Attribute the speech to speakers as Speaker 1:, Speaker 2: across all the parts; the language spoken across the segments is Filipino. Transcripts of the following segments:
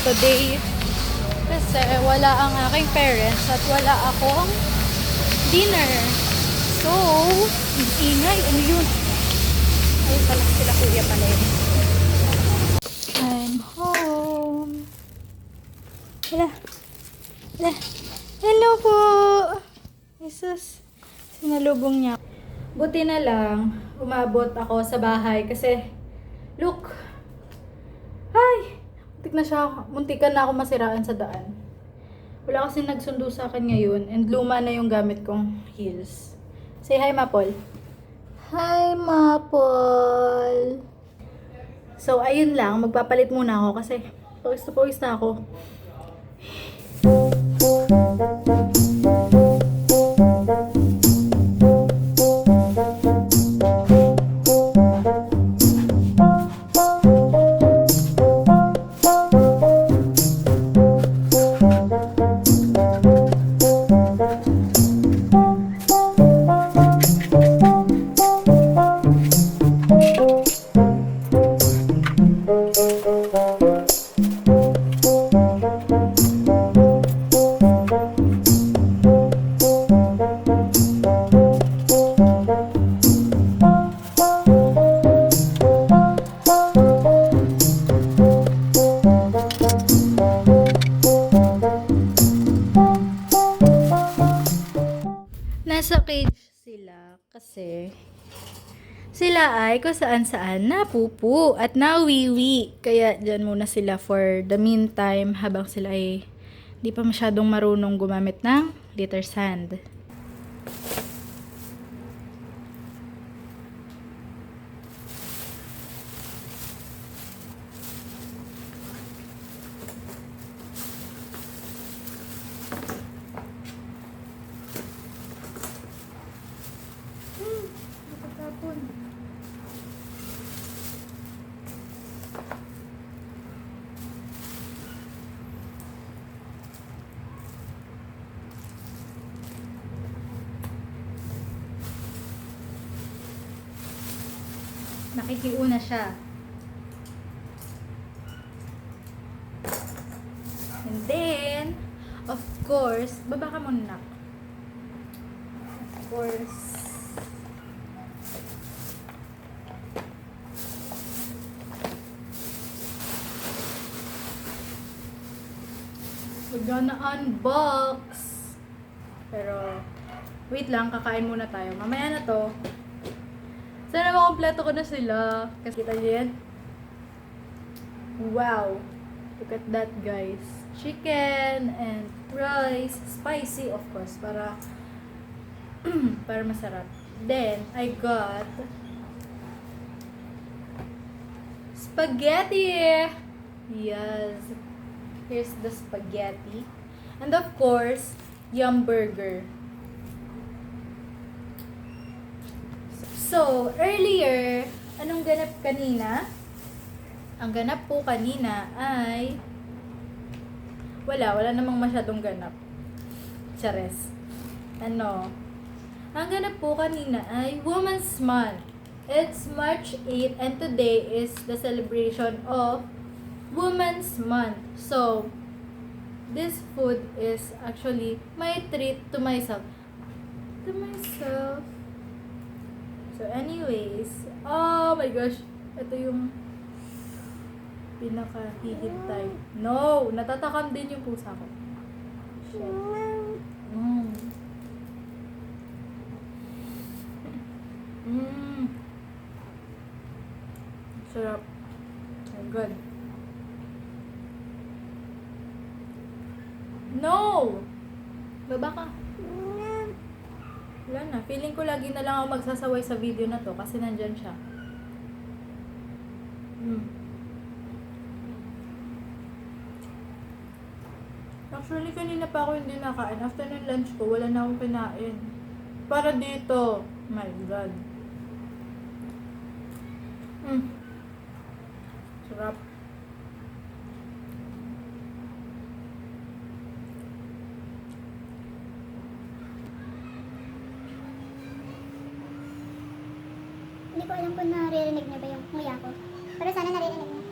Speaker 1: today. Kasi wala ang aking parents at wala akong dinner. So, ingay. Ano yun? Ayun pala sila kuya pala yun. I'm home. Hala. Hala. Hello po. Jesus. Sinalubong niya. Buti na lang, umabot ako sa bahay kasi, look. Hi! Muntikan na ako masiraan sa daan. Wala kasi nagsundo sa akin ngayon and luma na yung gamit kong heels. Say hi, Mapol. Hi, Mapol. So, ayun lang. Magpapalit muna ako kasi pawis na ako. Nasa cage sila kasi sila ay kung saan-saan napupu at nawiwi. Kaya dyan muna sila for the meantime habang sila ay di pa masyadong marunong gumamit ng litter sand. Nakikiuna siya. And then, of course, baba ka muna. Of course, we're gonna unbox. Pero, wait lang, kakain muna tayo. Mamaya na to. Sana makompleto ko na sila. Kasi kita nyo yan? Wow! Look at that, guys. Chicken and rice. Spicy, of course. Para para masarap. Then, I got spaghetti! Yes. Here's the spaghetti. And of course, Yum Burger. So, earlier, anong ganap kanina? Ang ganap po kanina ay wala namang masyadong ganap. Chares. Ano? Ang ganap po kanina ay Women's Month. It's March 8 and today is the celebration of Women's Month. So, this food is actually my treat to myself. So anyways, oh my gosh, ito yung pinaka-hihintay. No, natatakam din yung pusa ko. Shit. Sarap. Oh, good. No! Baba ka. Wala na. Feeling ko lagi na lang ako magsasaway sa video na to kasi nandyan siya. Actually, kanina pa ako hindi nakain. After ng lunch ko, wala na akong kinain. Para dito. My God. Sarap.
Speaker 2: Hindi ko alam kung naririnig niyo ba yung nguya ko. Pero sana naririnig niyo.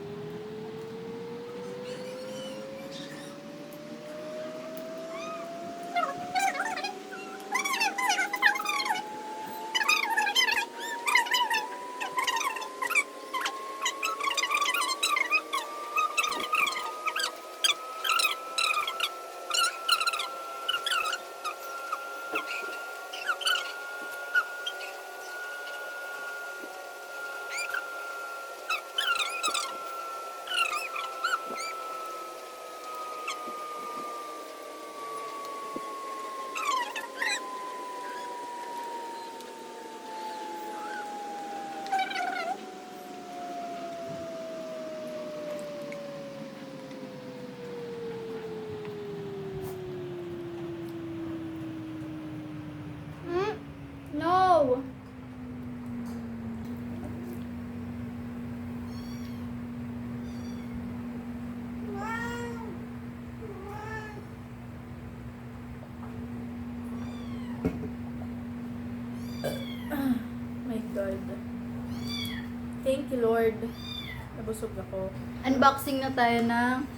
Speaker 1: Thank you, Lord. Nabusog ako. Unboxing na tayo ng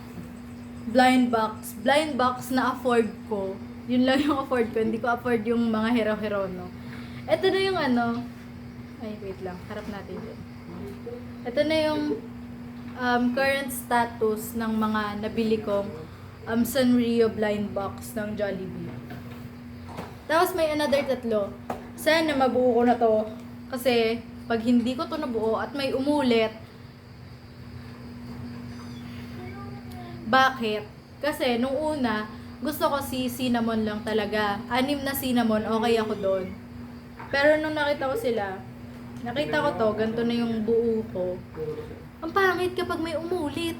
Speaker 1: blind box. Blind box na afford ko. Yun lang yung afford ko. Hindi ko afford yung mga hero-hero, no? Ito na yung ano. Ay, wait lang. Harap natin yun. Ito na yung current status ng mga nabili kong Sanrio blind box ng Jollibee. Tapos may another 3. Sana mabuo ko na to. Kasi pag hindi ko to nabuo at may umulit, bakit? Kasi nung una, gusto ko si cinnamon lang talaga. 6 na cinnamon, okay ako doon. Pero nung nakita ko sila, nakita ko to, ganito na yung buo ko. Ang pangit kapag may umulit.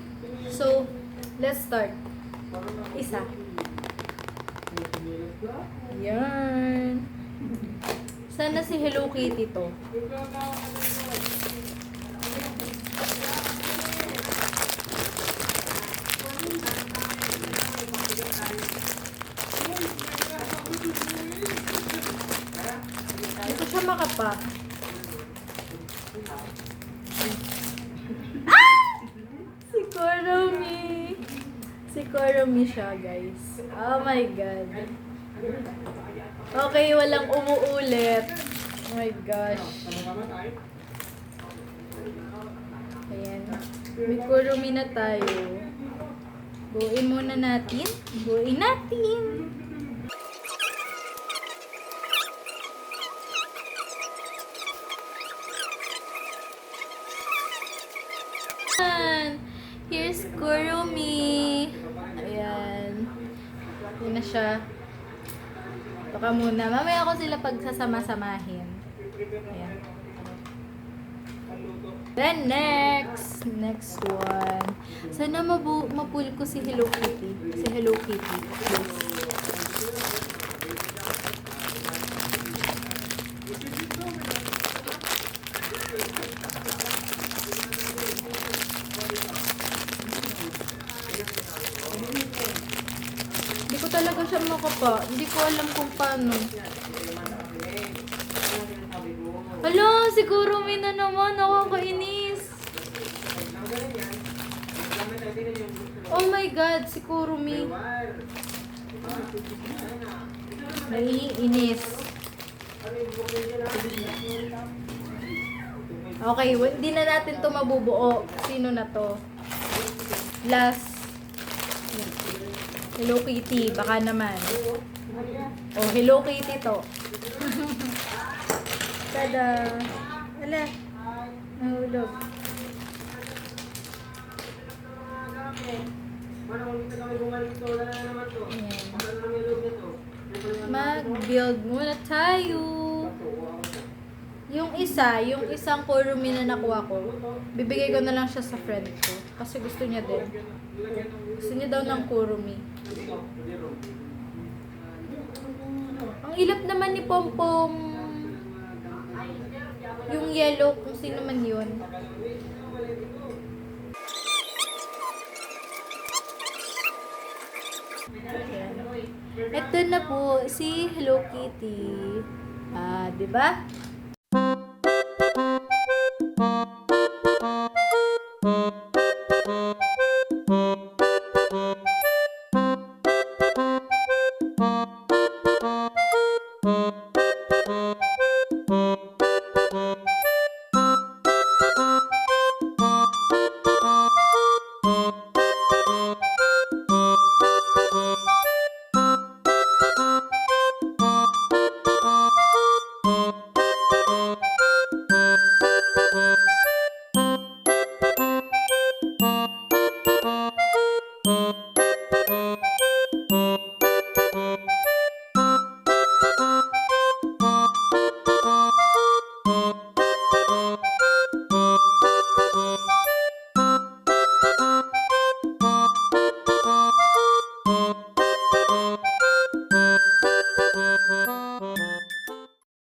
Speaker 1: So, let's start. Isa. Yan. Sana si Hello Kitty to. Ito siya makapa. Si Kurumi. Si Kurumi siya, guys. Oh my God. Okay, walang umuulit. Oh my gosh. Ayan. May Kurumi na tayo. Buuin muna natin. Buuin natin. Here's Kurumi. Ayan. Ayan na siya. Ito ka muna. Mamaya ko sila pagsasama-samahin. Ayan. Then next one. Sana mapul ko si Hello Kitty. Si Hello Kitty. Please. Hindi ko talaga siya makapa. Hindi ko alam kung paano. Hala, siguro may na naman. Nakakainis. Oh my God, si Kurumi. Naiinis. Okay, hindi na natin to mabubuo. Sino na to? Last. Hello Kitty, baka naman. Oh, Hello Kitty to. Tada. Hala. Nahulog. Mag-build muna tayo. Yung isang Kurumi na nakuha ko, bibigay ko na lang siya sa friend ko. Kasi gusto niya din. Gusto niya daw ng Kurumi. Ang ilap naman ni Pompom. Yung yellow, kung sino man yun. Ito na po, si Hello Kitty. Di ba?